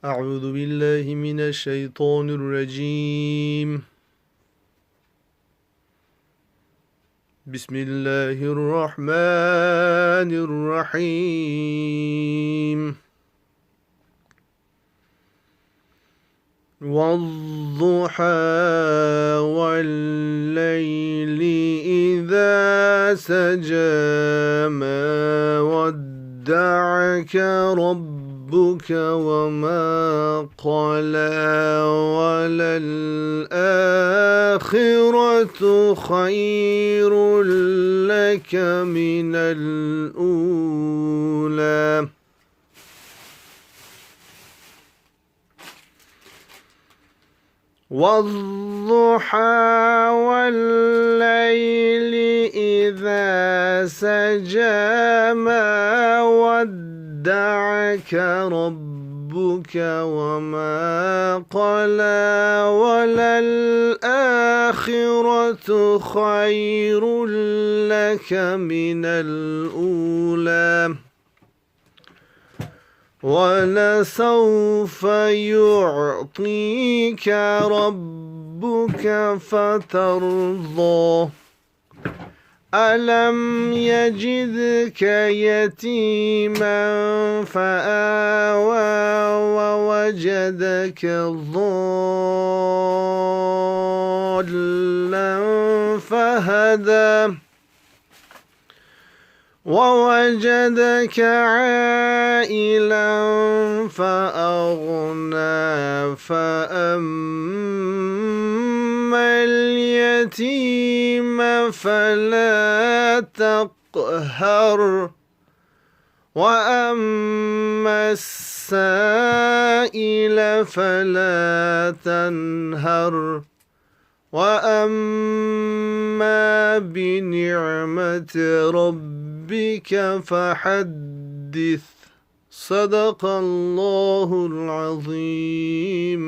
أعوذ بالله من الشيطان الرجيم. بسم الله الرحمن الرحيم. والضحى والليل إذا سجى ما ودعك ربك وما قلى وللآخرة خير لك من الأولى. والضحى والليل إذا سجى ما ودعك ربك وما قلى وللآخرة خير لك من الأولى ولسوف يعطيك ربك فترضى. ألم يجدك يتيما فآوى ووجدك ضالا فهدى ووجدك عائلا فأغنى فأما اليتيم فلا تقهر وأما السائل فلا تنهر وأما بنعمة ربك فحدث. صدق الله العظيم.